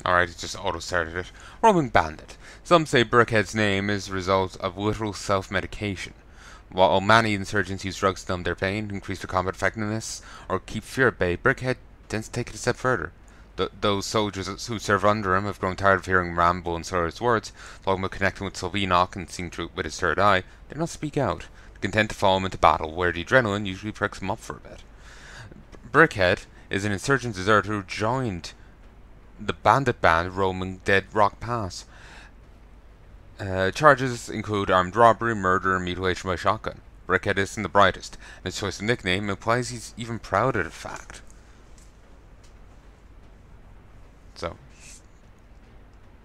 Alright, it just auto-started it. Roaming Bandit. Some say Brickhead's name is a result of literal self-medication. While many insurgents use drugs to numb their pain, increase their combat effectiveness, or keep fear at bay, Brickhead tends to take it a step further. Those soldiers who serve under him have grown tired of hearing Rambo and Sawyer's words, talking about connecting with Sylvenock and seeing truth with his third eye. They do not speak out, content to follow him into battle, where the adrenaline usually pricks him up for a bit. Brickhead is an insurgent deserter who joined the bandit band roaming Dead Rock Pass. Charges include armed robbery, murder, and mutilation by shotgun. Brickhead isn't the brightest, and his choice of nickname implies he's even proud of the fact. So,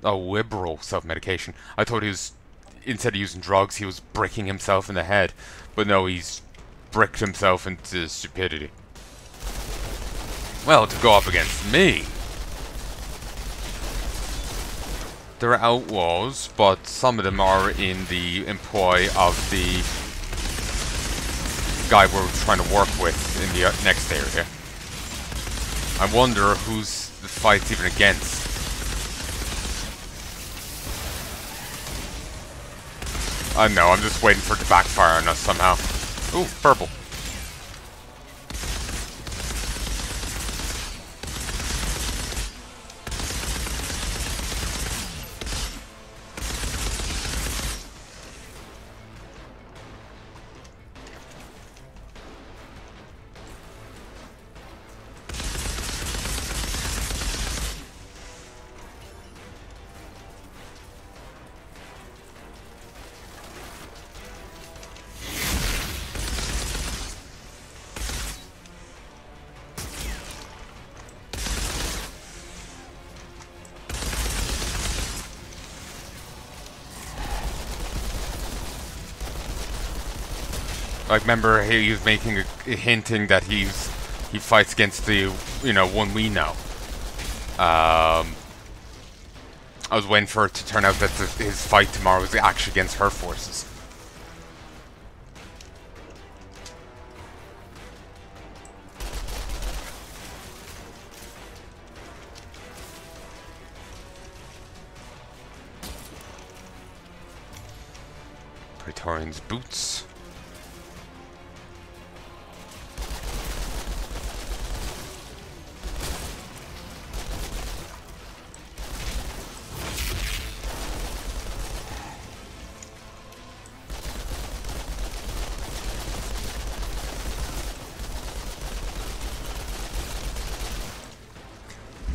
liberal self-medication. I thought he was, instead of using drugs, he was bricking himself in the head. But no, he's bricked himself into stupidity. Well, to go up against me, they're outlaws, but some of them are in the employ of the guy we're trying to work with in the next area. I wonder who's the fight's even against. I know, I'm just waiting for it to backfire on us somehow. Ooh, purple. Like, remember he was making hinting that he fights against the, one we know. I was waiting for it to turn out that his fight tomorrow was actually against her forces. Praetorian's boots.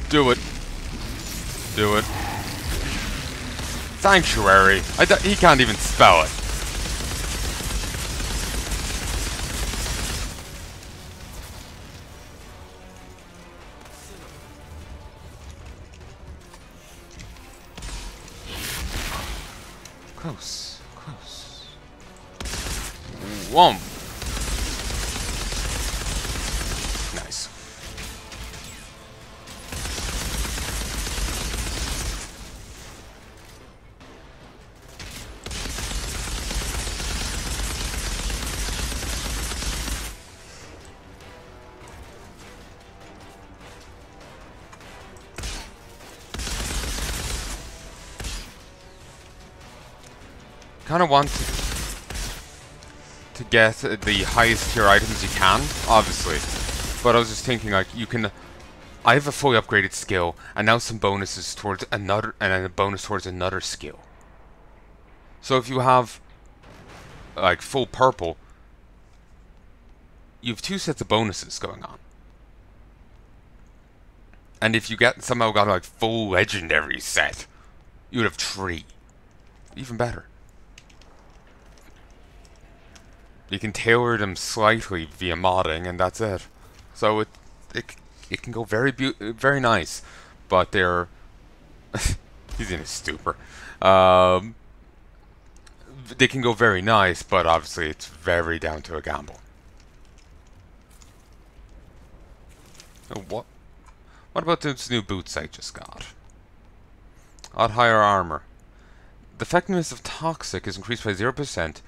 Do it. Do it. Sanctuary. He can't even spell it. Close. Close. Whoa. Nice. Kind of want to get the highest tier items you can, obviously. But I was just thinking, like, I have a fully upgraded skill, and now some bonuses towards another, and then a bonus towards another skill. So if you have, like, full purple, you have 2 sets of bonuses going on. And if you somehow got, like, full legendary set, you would have 3. Even better. You can tailor them slightly via modding, and that's it. So it can go very nice, but they're he's in a stupor. They can go very nice, but obviously it's very down to a gamble. Oh, what about those new boots I just got? Odd higher armor. The effectiveness of toxic is increased by 0%.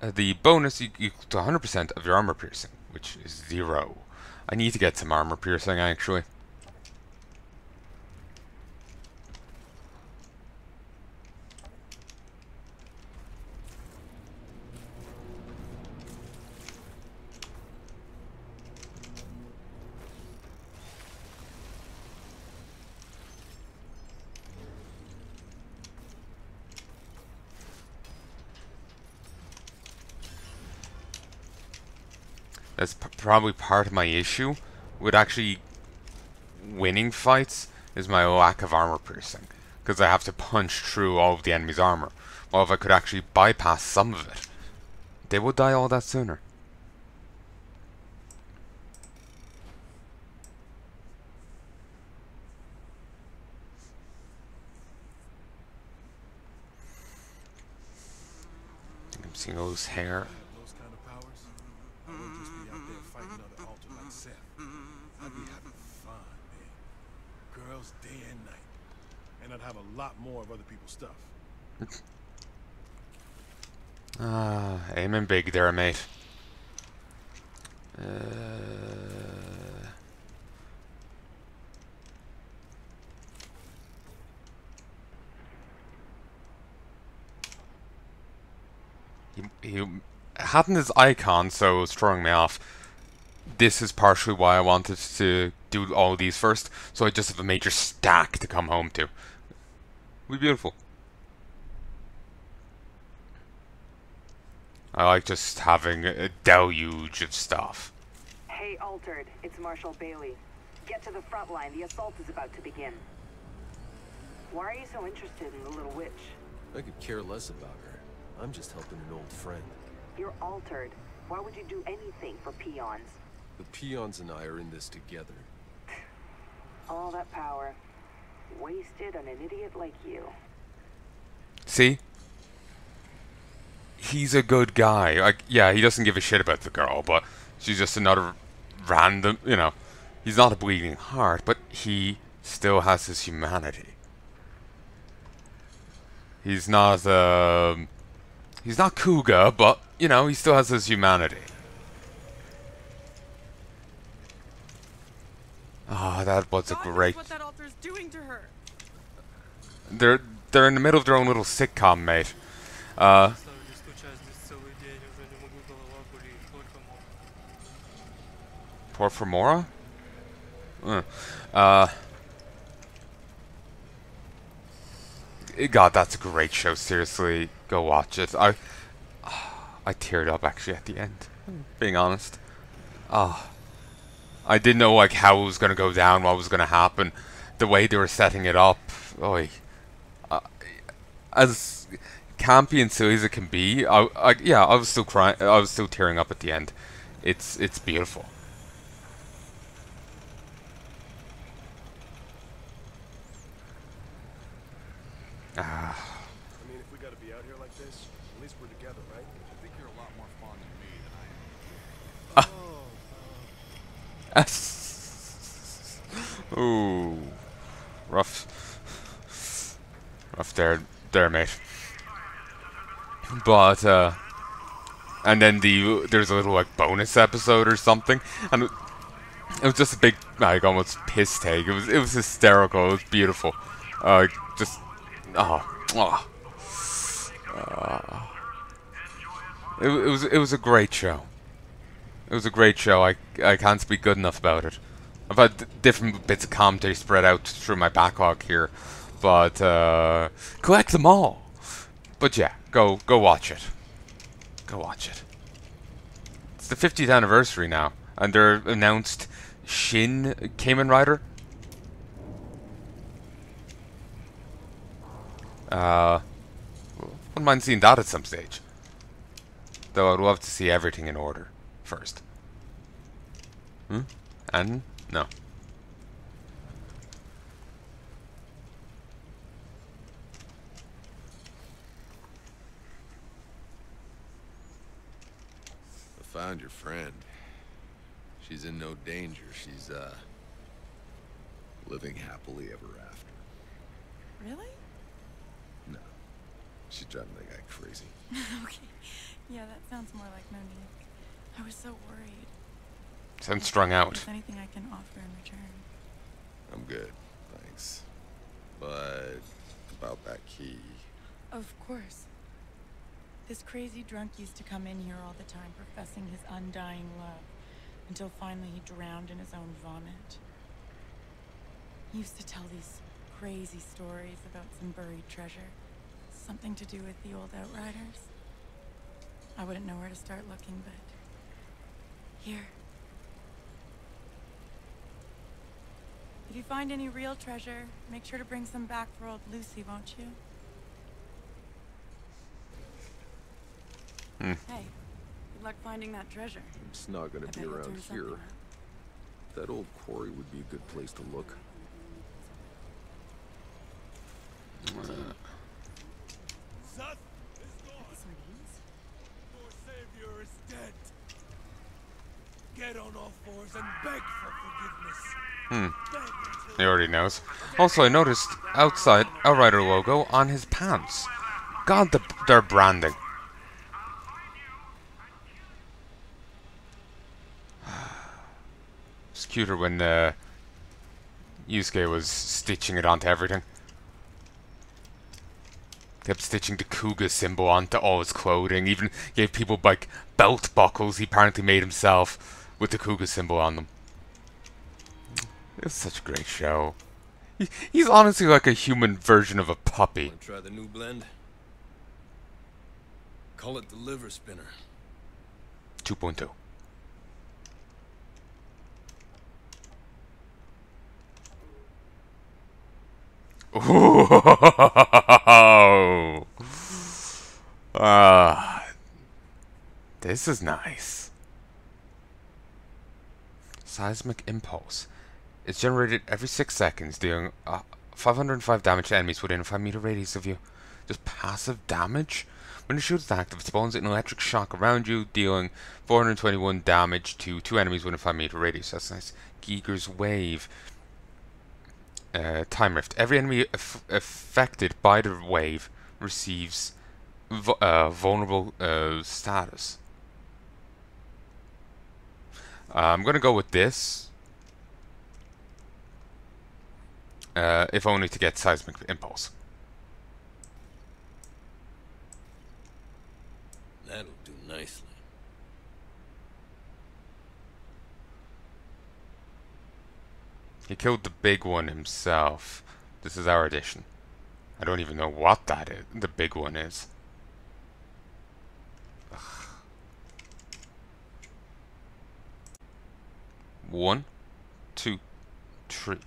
The bonus equal to 100% of your armor piercing, which is 0. I need to get some armor piercing, actually. That's probably part of my issue with actually winning fights is my lack of armor piercing, because I have to punch through all of the enemy's armor. Well, if I could actually bypass some of it, they would die all that sooner. I'm seeing all this hair. Those kind of powers, I wouldn't just be out there fighting other altar like Seth. I'd be having fun, man. Girls day and night. And I'd have a lot more of other people's stuff. Aiming big there, mate. He hadn't his icon, so it was throwing me off. This is partially why I wanted to do all these first, so I just have a major stack to come home to. It'll be beautiful. I like just having a deluge of stuff. Hey, Altered, it's Marshal Bailey. Get to the front line, the assault is about to begin. Why are you so interested in the little witch? I could care less about her. I'm just helping an old friend. You're Altered. Why would you do anything for peons? The peons and I are in this together. All that power, wasted on an idiot like you. See? He's a good guy. Like, yeah, he doesn't give a shit about the girl, but she's just another random, you know. He's not a bleeding heart, but he still has his humanity. He's not Kuga, but, you know, he still has his humanity. Ah, that was a great... What that altar's doing to her. They're in the middle of their own little sitcom, mate. Port for Mora? God, that's a great show. Seriously, go watch it. I teared up actually at the end. Being honest. I didn't know like how it was gonna go down, what was gonna happen, the way they were setting it up. As campy and silly as it can be, yeah, I was still crying. I was still tearing up at the end. It's beautiful. I mean, if we gotta be out here like this, at least we're together, right? I think you're a lot more fond of me than I am. Ooh, rough there, mate. But and then there's a little like bonus episode or something, and it was just a big like almost piss take. It was hysterical. It was beautiful. Just it was a great show. It was a great show. I can't speak good enough about it. I've had different bits of commentary spread out through my backlog here, but collect them all. But yeah, go watch it. Go watch it. It's the 50th anniversary now, and they're announced Shin Kamen Rider. Wouldn't mind seeing that at some stage. Though I'd love to see everything in order first. And no. I found your friend. She's in no danger. She's, living happily ever after. Really? No. She's driving that guy crazy. Okay. Yeah, that sounds more like Monique. I was so worried. Sounds strung out. Is there anything I can offer in return? I'm good, thanks. But about that key. Of course. This crazy drunk used to come in here all the time, professing his undying love, until finally he drowned in his own vomit. He used to tell these crazy stories about some buried treasure. Something to do with the old Outriders. I wouldn't know where to start looking, but Here. If you find any real treasure, make sure to bring some back for old Lucy, won't you? Hey, good luck finding that treasure. It's not gonna I be bet you'll around turn something here. up. That old quarry would be a good place to look. Seth is gone. Your savior is dead. Get on all fours and beg for forgiveness. Beg until He already knows. Also, I noticed outside Outrider logo on his pants. God, their branding. It's cuter when Yusuke was stitching it onto everything. Kept stitching the Kuga symbol onto all his clothing. Even gave people like belt buckles he apparently made himself with the Kuga symbol on them. It's such a great show. He's honestly like a human version of a puppy. Want to try the new blend? Call it the liver spinner. 2.2. Ooh. This is nice. Seismic impulse. It's generated every 6 seconds, dealing 505 damage to enemies within a 5-meter radius of you. Just passive damage? When the shield is active, it spawns an electric shock around you, dealing 421 damage to 2 enemies within a 5-meter radius. That's nice. Giger's Wave. Time Rift. Every enemy affected by the wave receives vulnerable status. I'm gonna go with this. If only to get Seismic Impulse. That'll do nicely. He killed the big one himself. This is our edition. I don't even know what that is. The big one is. Ugh. 1, 2, 3.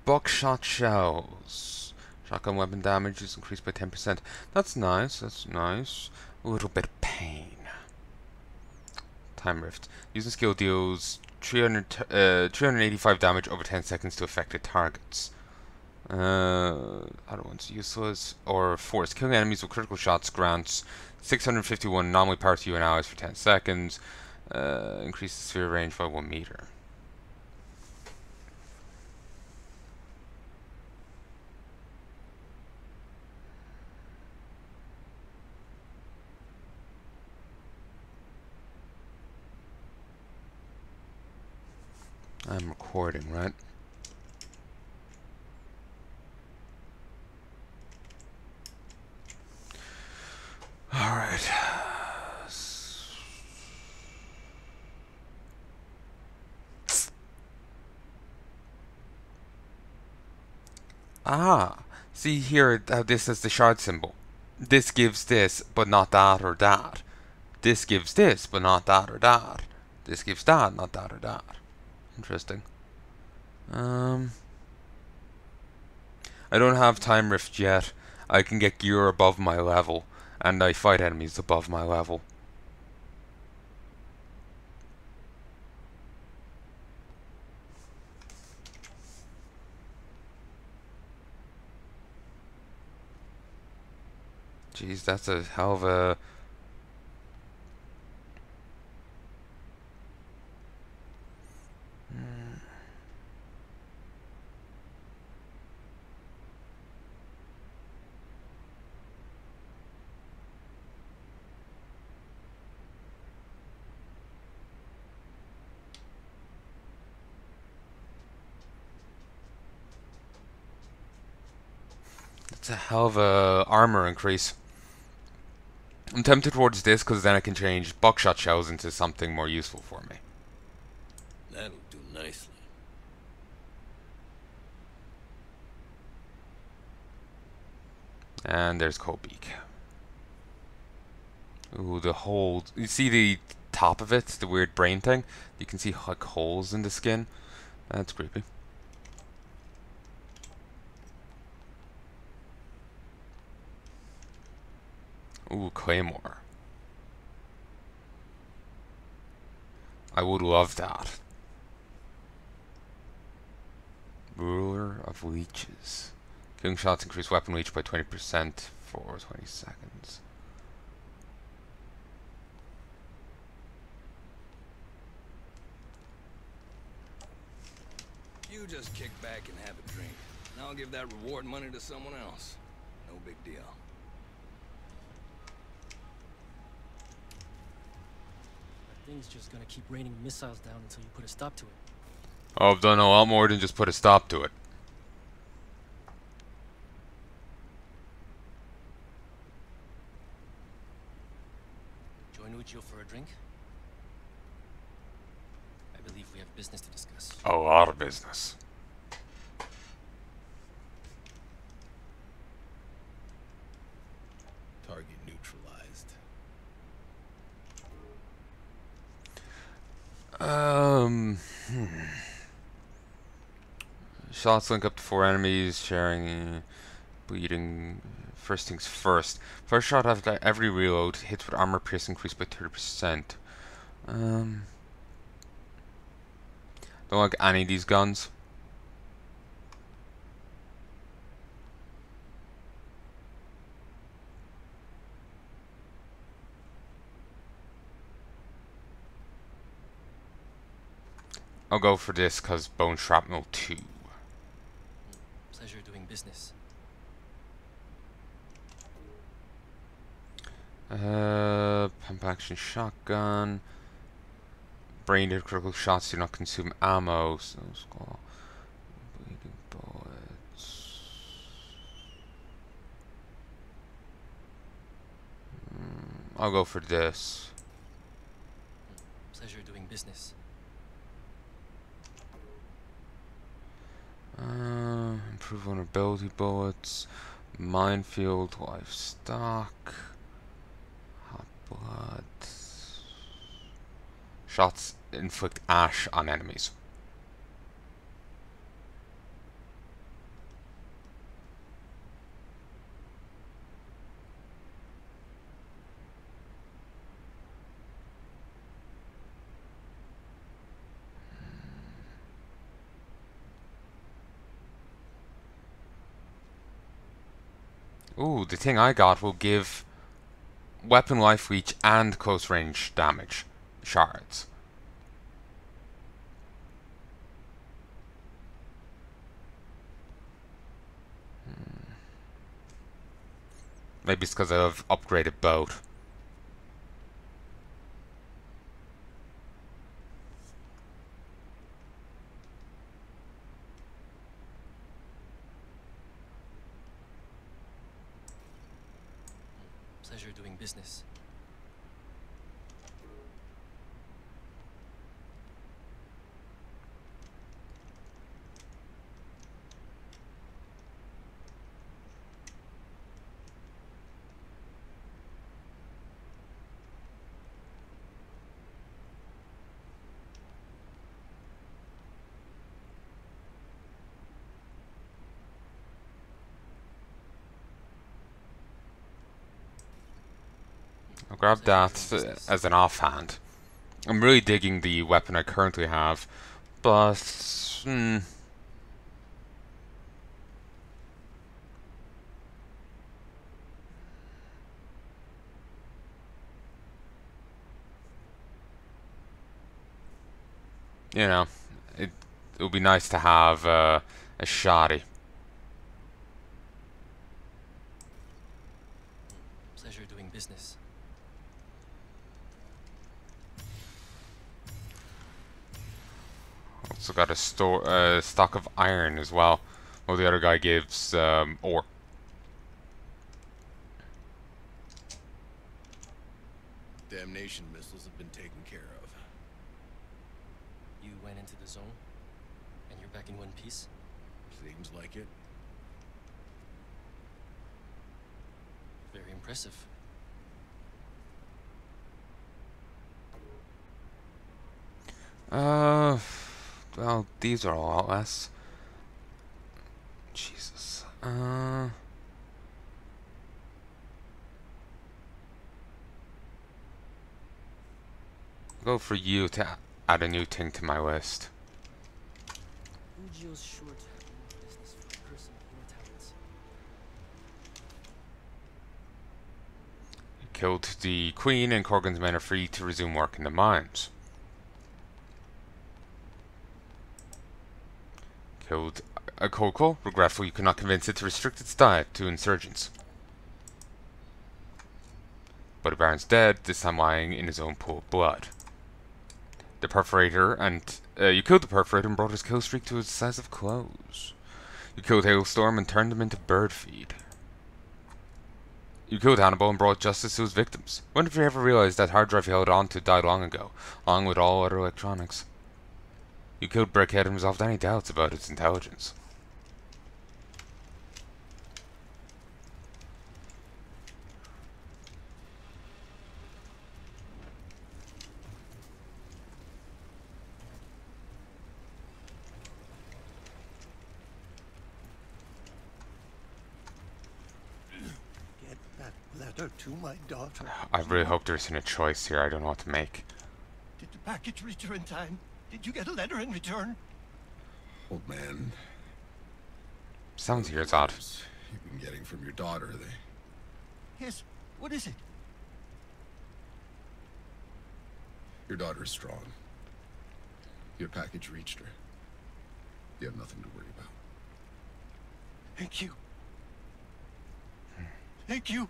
Buckshot shells. Shotgun weapon damage is increased by 10%. That's nice. That's nice. A little bit of pain. Time Rift. Using skill deals 385 damage over 10 seconds to affected targets. Other ones useless. Or Force. Killing enemies with critical shots grants 651 anomaly power to you and allies for 10 seconds. Increase the sphere range by 1 meter. I'm recording, right? Alright. See here how this is the shard symbol. This gives this, but not that or that. This gives this, but not that or that. This gives that, not that or that. Interesting. I don't have Time Rift yet. I can get gear above my level, and I fight enemies above my level. Jeez, that's a hell of a... It's a hell of a armor increase. I'm tempted towards this because then I can change buckshot shells into something more useful for me. That'll do nicely. And there's Cobeak. Ooh, the hole. You see the top of it, the weird brain thing? You can see like holes in the skin. That's creepy. Ooh, Claymore. I would love that. Ruler of Leeches. Killing shots increase weapon leech by 20% for 20 seconds. You just kick back and have a drink. And I'll give that reward money to someone else. No big deal. That thing's just gonna keep raining missiles down until you put a stop to it. Oh, I've done a lot more than just put a stop to it. Join Uchiyo for a drink? I believe we have business to discuss. A lot of business. Target neutralized. Shots link up to 4 enemies, sharing, bleeding. First things first. First shot after every reload hits with armor pierce increased by 30%. Don't like any of these guns. I'll go for this because Bone Shrapnel 2. Pleasure doing business. Pump action shotgun. Brain dead critical shots do not consume ammo. So skull. Bleeding bullets. I'll go for this. Pleasure doing business. Improve vulnerability bullets. Minefield livestock. Hot blood. Shots inflict ash on enemies. Ooh, the thing I got will give weapon life reach and close range damage shards. Maybe it's because I've upgraded both. Pleasure doing business. I'll grab that as an offhand. I'm really digging the weapon I currently have, but you know, it would be nice to have a shoddy. Pleasure doing business. Also got a stock of iron as well. Well, the other guy gives ore. Damnation missiles have been taken care of. You went into the zone, and you're back in one piece? Seems like it. impressive. Well, these are a lot less. Jesus. Go for you to add a new thing to my list. NGO's sure to have more business for a person with your talents. Killed the Queen, and Corgan's men are free to resume work in the mines. Killed a Coco. Regretful you could not convince it to restrict its diet to insurgents. Buddy Barnes dead, this time lying in his own pool of blood. The Perforator, and you killed the Perforator and brought his kill streak to a size of clothes. You killed Hailstorm and turned him into bird feed. You killed Hannibal and brought justice to his victims. Wonder if you ever realized that hard drive he held on to died long ago, along with all other electronics. You killed Brickhead and resolved any doubts about its intelligence. Get that letter to my daughter. I really hope there isn't a choice here. I don't know what to make. Did the package reach her in time? Did you get a letter in return? Old man, Sounds here is odd. you've been getting from your daughter, they... Yes. What is it? Your daughter's strong. Your package reached her. You have nothing to worry about. Thank you. Thank you.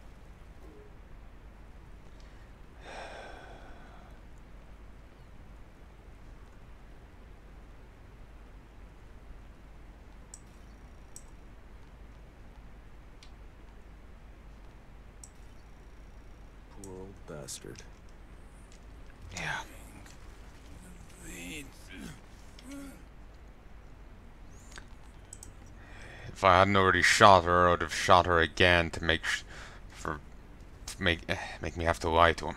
Poor old bastard. Yeah. If I hadn't already shot her, I would have shot her again to make make me have to lie to him.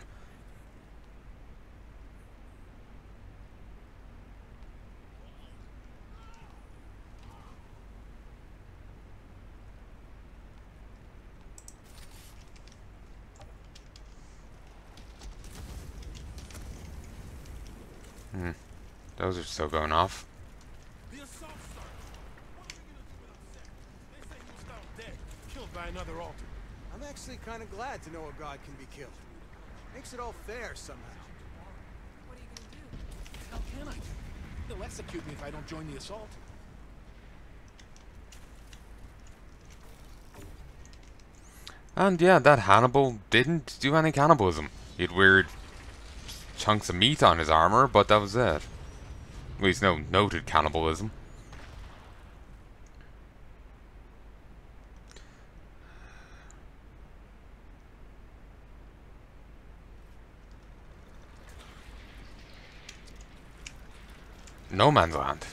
Those are still going off. The assault started. What are we gonna do with upset? They say he was found dead, killed by another altar. I'm actually kind of glad to know a god can be killed. Makes it all fair somehow. What are you gonna do? How can I? They'll execute me if I don't join the assault. And yeah, that Hannibal didn't do any cannibalism. He had weird chunks of meat on his armor, but that was it. At least no noted cannibalism. No Man's Land.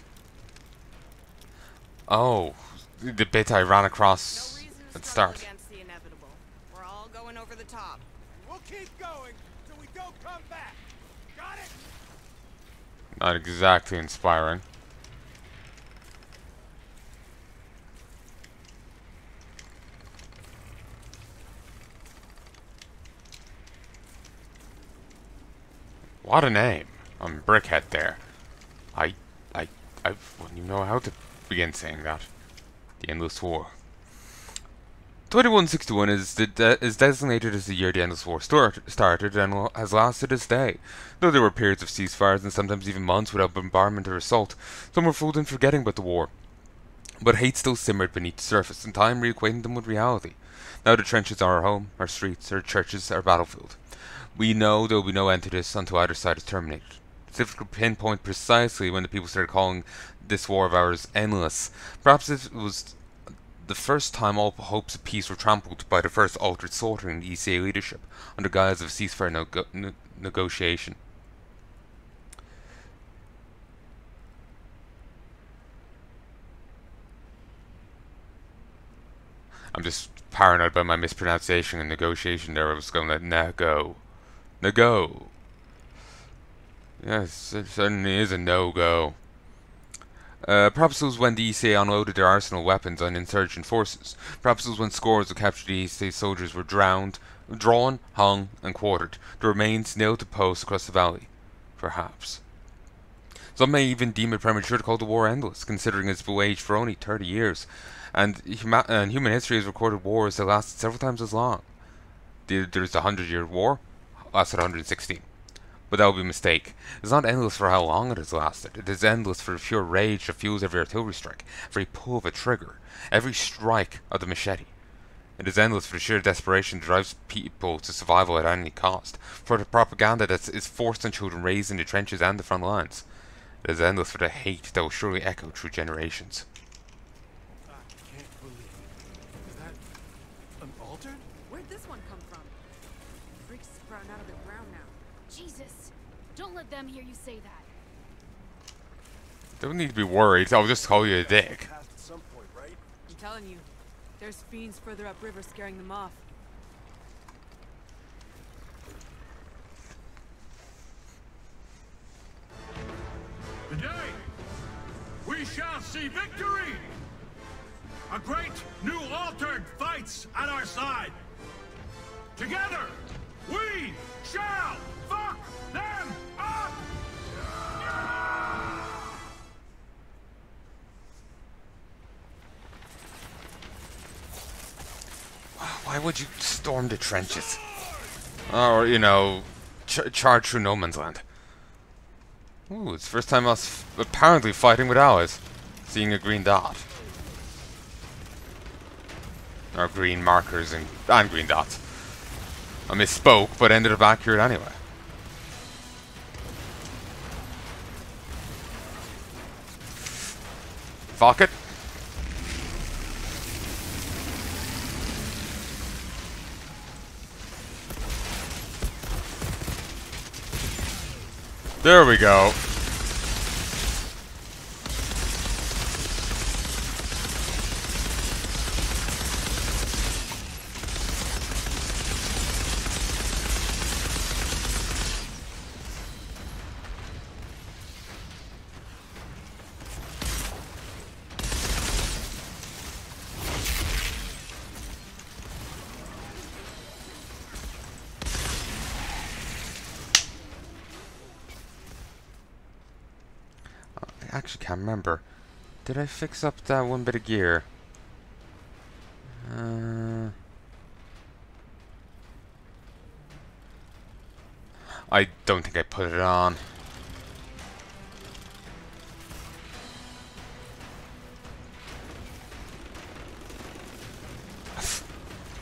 Oh, the bit I ran across at the start. Against the inevitable. We're all going over the top. We'll keep going till we don't come back. Got it? Not exactly inspiring. What a name. I'm Brickhead there. I wouldn't even know how to begin saying that. The Endless War. 2161 is designated as the year the Endless War started and has lasted this day. Though there were periods of ceasefires and sometimes even months without bombardment or assault, some were fooled in forgetting about the war. But hate still simmered beneath the surface, and time reacquainted them with reality. Now the trenches are our home, our streets, our churches, our battlefield. We know there will be no end to this until either side is terminated. It's difficult to pinpoint precisely when the people started calling this war of ours endless. Perhaps it was the first time all hopes of peace were trampled by the first altered slaughter in the ECA leadership under guise of ceasefire negotiation. I'm just paranoid about my mispronunciation and negotiation there. I was going to nego. Nego. Yes, it certainly is a no-go. Perhaps it was when the ECA unloaded their arsenal weapons on insurgent forces. Perhaps it was when scores of captured ECA soldiers were drawn, hung, and quartered. The remains nailed to posts across the valley. Perhaps. Some may even deem it premature to call the war endless, considering it's been waged for only 30 years. And human history has recorded wars that lasted several times as long. There's the 100-Year War, lasted 116. But that would be a mistake. It's not endless for how long it has lasted. It is endless for the pure rage that fuels every artillery strike, every pull of a trigger, every strike of the machete. It is endless for the sheer desperation that drives people to survival at any cost, for the propaganda that is forced on children raised in the trenches and the front lines. It is endless for the hate that will surely echo through generations. I can't believe it. Is that an altered? Where'd this one come from? Freaks sprouting out of the ground now. Jesus. Don't let them hear you say that. Don't need to be worried. I'll just call you a dick. Past at some point, right? I'm telling you, there's fiends further upriver scaring them off. Today, we shall see victory! A great new altered fights at our side! Together, we shall fuck them up! Why would you storm the trenches? Or, you know, charge through no man's land? Ooh, it's the first time us apparently fighting with allies. Seeing a green dot. Or green markers and green dots. I misspoke, but ended up accurate anyway. Fuck it. There we go. I actually can't remember. Did I fix up that one bit of gear? I don't think I put it on.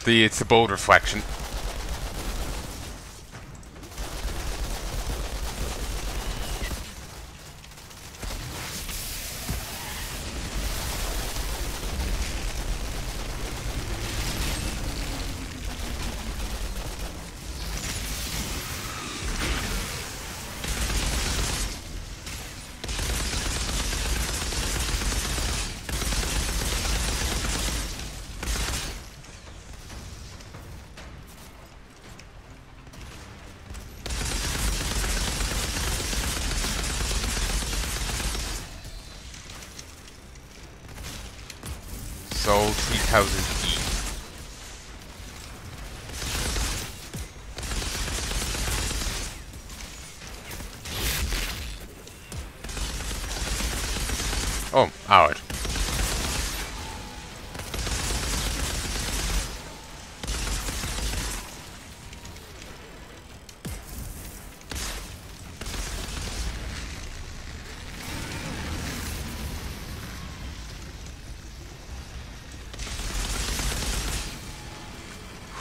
It's the bold reflection. Sold 3,000 E. Oh, Howard.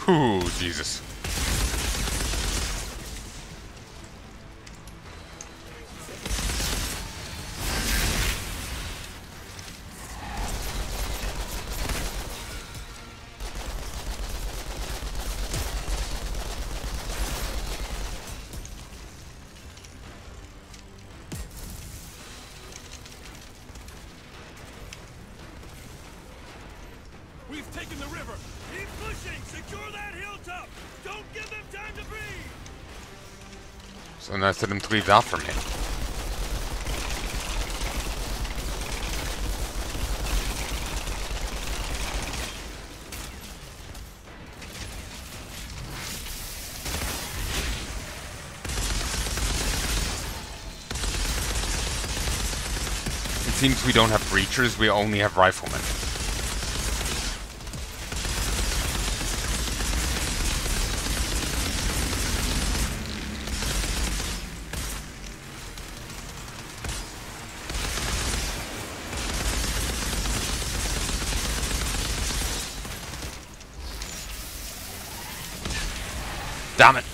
Ooh, Jesus. We've taken the river. So nice of them to leave that for me. It seems we don't have breachers, we only have riflemen. Damn it.